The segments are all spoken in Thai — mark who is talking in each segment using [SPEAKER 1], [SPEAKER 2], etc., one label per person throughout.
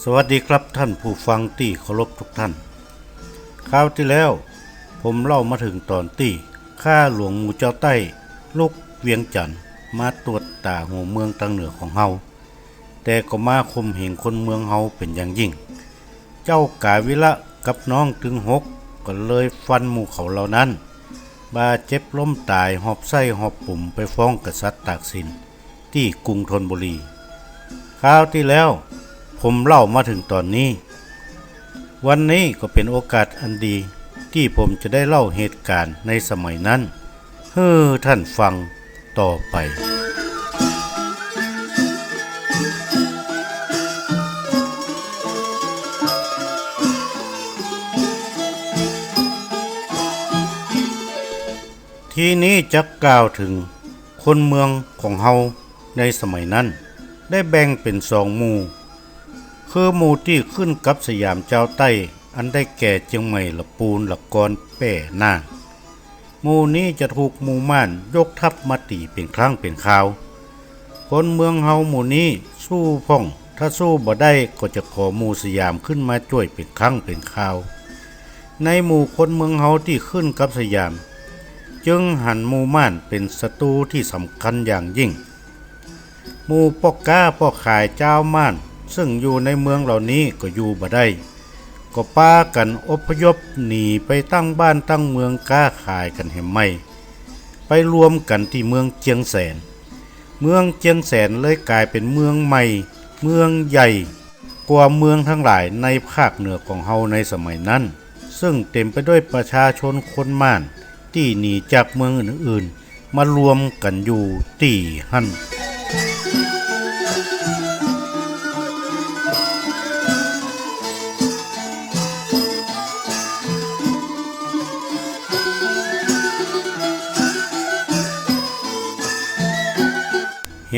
[SPEAKER 1] สวัสดีครับท่านผู้ฟังที่เคารพทุกท่านคราวที่แล้วผมเล่ามาถึงตอนที่ข้าหลวงหมู่เจ้าใต้ลูกเวียงจันทร์มาตรวจตาหัวเมืองทางเหนือของเฮาแต่ก็มาข่มเหงคนเมืองเฮาเป็นอย่างยิ่งเจ้ากาวิระกับน้องถึง6ก็เลยฟันหมู่เขาเหล่านั้นบาดเจ็บล้มตายหอบไส้หอบปุ่มไปฟ้องกษัตริย์ตากสินที่กรุงธนบุรีคราวที่แล้วผมเล่ามาถึงตอนนี้วันนี้ก็เป็นโอกาสอันดีที่ผมจะได้เล่าเหตุการณ์ในสมัยนั้นให้ท่านฟังต่อไปทีนี้จะกล่าวถึงคนเมืองของเฮาในสมัยนั้นได้แบ่งเป็น2 หมู่คือหมู่ที่ขึ้นกับสยามเจ้าใต้อันได้แก่เชียงใหม่ละปูนละกรแป้นางหมู่นี้จะถูกหมู่ม่านยกทัพมาตีเป็นครั้งเป็นคราวคนเมืองเฮาหมู่นี้สู้พ่องถ้าสู้บ่ได้ก็จะขอหมู่สยามขึ้นมาช่วยเป็นครั้งเป็นคราวในหมู่คนเมืองเฮาที่ขึ้นกับสยามจึงหันหมู่ม่านเป็นศัตรูที่สำคัญอย่างยิ่งหมู่พ่อค้าพ่อขายเจ้าม่านซึ่งอยู่ในเมืองเหล่านี้ก็อยู่บ่ได้ก็พากันอพยพหนีไปตั้งบ้านตั้งเมืองค้าขายกันแห่งใหม่ไปรวมกันที่เมืองเจียงแสนเมืองเจียงแสนเลยกลายเป็นเมืองใหม่เมืองใหญ่กว่าเมืองทั้งหลายในภาคเหนือของเฮาในสมัยนั้นซึ่งเต็มไปด้วยประชาชนคนม่านที่หนีจากเมืองอื่นๆมารวมกันอยู่ที่หั่น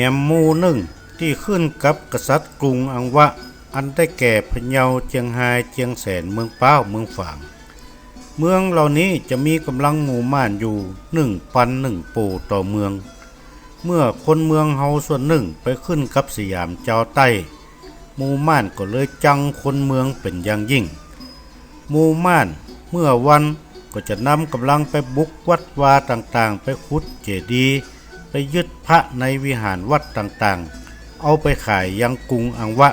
[SPEAKER 1] แหมหมู่หนึ่งที่ขึ้นกับกษัตริย์กรุงอังวะอันได้แก่พะเยาเจียงไฮ้เจียงแสนเมืองป้าวเมืองฝางเมืองเหล่านี้จะมีกำลังหมู่ม่านอยู่ 1,001 ปู่ต่อเมืองเมื่อคนเมืองเฮาส่วนหนึ่งไปขึ้นกับสยามเจ้าใต้หมู่ม่านก็เลยจังคนเมืองเป็นอย่างยิ่งหมู่ม่านเมื่อวันก็จะนำกำลังไปบุกวัดวาต่างๆไปขุดเจดีย์ไปยึดพระในวิหารวัดต่างๆเอาไปขายยังกรุงอังวะ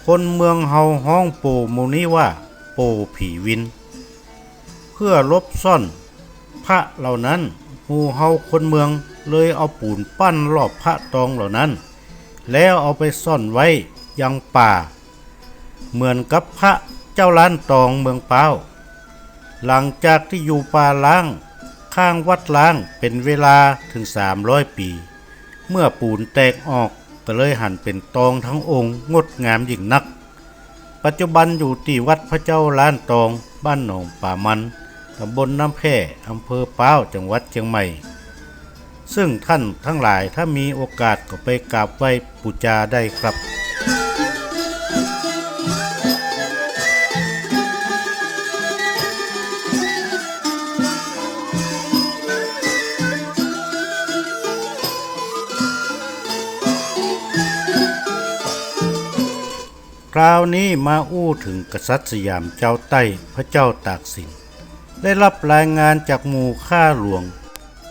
[SPEAKER 1] คนเมืองเฮาห้องโปหมู่นี้ว่าโปผีวินเพื่อลบซ่อนพระเหล่านั้นหมู่เฮาคนเมืองเลยเอาปูนปั้นรอบพระตองเหล่านั้นแล้วเอาไปซ่อนไว้ยังป่าเหมือนกับพระเจ้าล้านตองเมืองป้าวหลังจากที่อยู่ป่าล้างข้างวัดล้างเป็นเวลาถึง300 ปีเมื่อปูนแตกออกก็เลยหันเป็นตองทั้งองค์งดงามยิ่งนักปัจจุบันอยู่ที่วัดพระเจ้าล้านตองบ้านหนองป่ามันตำบลน้ำแพร่อำเภอป้าวจังหวัดเชียงใหม่ซึ่งท่านทั้งหลายถ้ามีโอกาสก็ไปกราบไหว้บูชาได้ครับคราวนี้มาอู้ถึงกษัตริย์สยามเจ้าใต้พระเจ้าตากสินได้รับรายงานจากหมู่ข้าหลวง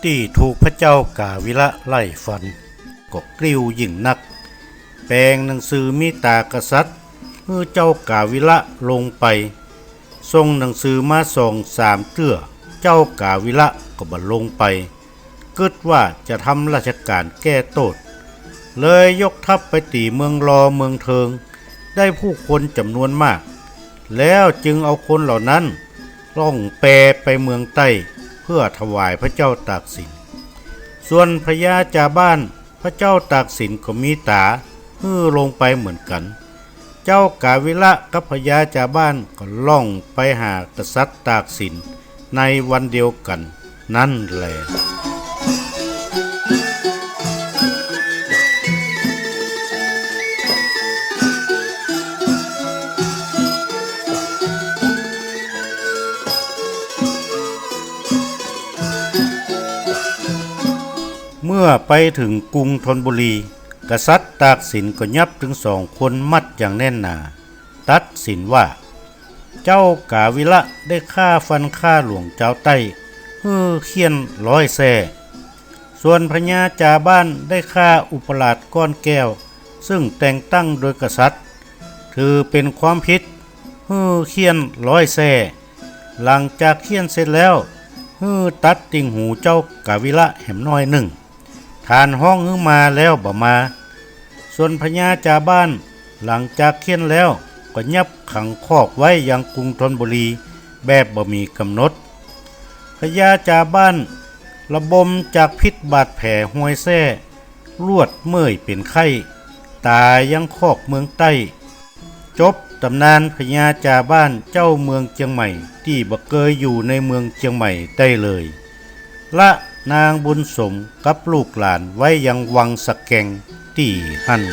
[SPEAKER 1] ที่ถูกพระเจ้ากาวิระไล่ฟันก็กริ้วยิ่งนักแปลงหนังสือมีตากษัตริย์เมื่อเจ้ากาวิระลงไปส่งหนังสือมา2-3 เตื้อเจ้ากาวิระก็บ่ลงไปคิดว่าจะทำราชการแก้โตษเลยยกทัพไปตีเมืองรอเมืองเทิงได้ผู้คนจำนวนมากแล้วจึงเอาคนเหล่านั้นล่องแพไปเมืองใต้เพื่อถวายพระเจ้าตากสินส่วนพญาจาบ้านพระเจ้าตากสินก็มีตาลงไปเหมือนกันเจ้ากาวิระกับพญาจาบ้านก็ล่องไปหากษัตริย์ตากสินในวันเดียวกันนั่นแหละ เมื่อไปถึงกรุงธนบุรีกษัตริย์ตากสินก็ยับถึง2 คนมัดอย่างแน่นหนา ตัดสินว่าเจ้ากาวิระได้ฆ่าฟันฆ่าหลวงเจ้าไต้เขียน100 แส่ส่วนพญาจาบ้านได้ฆ่าอุปราชก้อนแก้วซึ่งแต่งตั้งโดยกษัตริย์ถือเป็นความผิดเขียน100 แส่หลังจากเขียนเสร็จแล้วตัดติ่งหูเจ้ากาวิระแหมน้อยหนึ่งทานห้องมาแล้วบ่มาส่วนพญาจาบ้านหลังจากเขียนแล้วก็ยับขังคอกไว้ยังกรุงธนบุรีแบบบ่มีกำหนดพญาจาบ้านระบมจากพิษบาดแผลห้วยแส้ลวดเมื่อยเป็นไข้ตายยังคอกเมืองใต้จบตำนานพญาจาบ้านเจ้าเมืองเชียงใหม่ที่บ่เคยอยู่ในเมืองเชียงใหม่ได้เลยละนางบุญสมกับลูกหลานไว้ยังวังสะแกงที่หั่น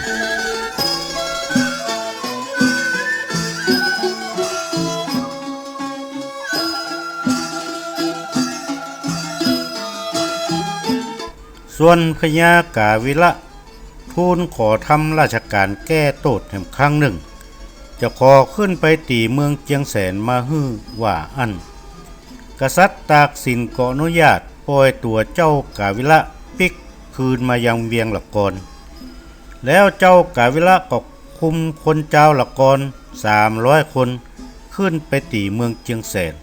[SPEAKER 1] ส่วนพญากาวิระทูลขอทำราชการแก้โตดแห่งครั้งหนึ่งจะขอขึ้นไปตีเมืองเจียงแสนมาว่าอันกษัตริย์ตากสินก็อนุญาตปล่อยตัวเจ้ากาวิระปิกคืนมายังเวียงละกรแล้วเจ้ากาวิระก็คุมคนเจ้าละกร300 คนขึ้นไปตีเมืองเจียงแสน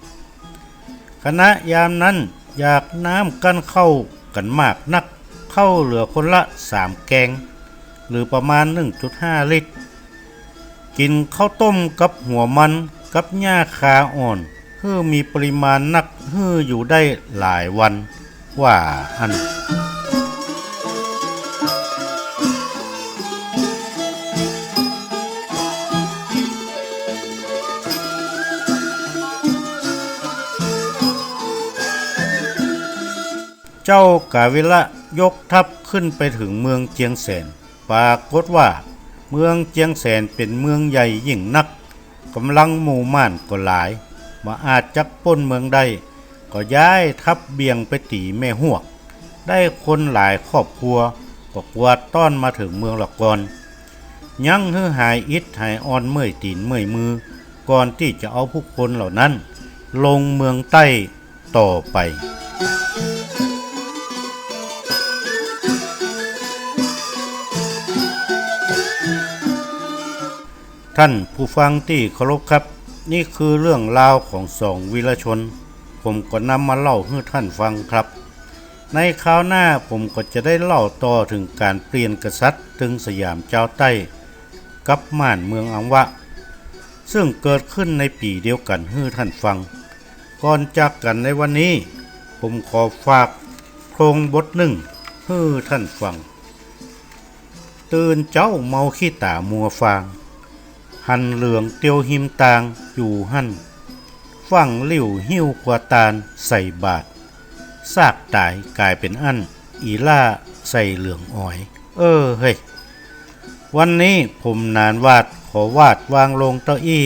[SPEAKER 1] คณะยามนั้นอยากน้ำกั้นเข้ากันมากนักเข้าเหลือคนละ3 แกงหรือประมาณ 1.5 ลิตรกินข้าวต้มกับหัวมันกับหญ้าคาอ่อนมีปริมาณนักอยู่ได้หลายวันว่าอันเจ้ากาวิระยกทัพขึ้นไปถึงเมืองเจียงแสนปรากฏว่าเมืองเจียงแสนเป็นเมืองใหญ่ยิ่งนักกำลังหมู่ม่านก็หลายมาอาจจักป้นเมืองได้ก็ย้ายทัพเบี่ยงไปตีแม่หวกได้คนหลายครอบครัวก็กวาดต้อนมาถึงเมืองละกรยังหายอิดหายอ่อนเมื่อยตีนเมื่อยมือก่อนที่จะเอาผู้คนเหล่านั้นลงเมืองใต้ต่อไปท่านผู้ฟังที่เคารพครับนี่คือเรื่องราวของ2 วีรชนผมก็นำมาเล่าให้ท่านฟังครับในคราวหน้าผมก็จะได้เล่าต่อถึงการเปลี่ยนกษัตริย์ถึงสยามเจ้าใต้กับม่านเมืองอังวะซึ่งเกิดขึ้นในปีเดียวกันให้ท่านฟังก่อนจากกันในวันนี้ผมขอฝากโครงบทหนึ่งให้ท่านฟังตื่นเจ้าเมาขี้ตามัวฟางหันเหลืองเตียวหิมตางอยู่หั่นฟังลิ่วหิ้วกว่าตาลใส่บาทซากตายกลายเป็นอันอีล่าใส่เหลืองอ้อยเฮ้ยวันนี้ผมนานวาดขอวาดวางลงเต้าอี้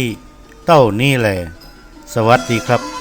[SPEAKER 1] เต้านี่แหละสวัสดีครับ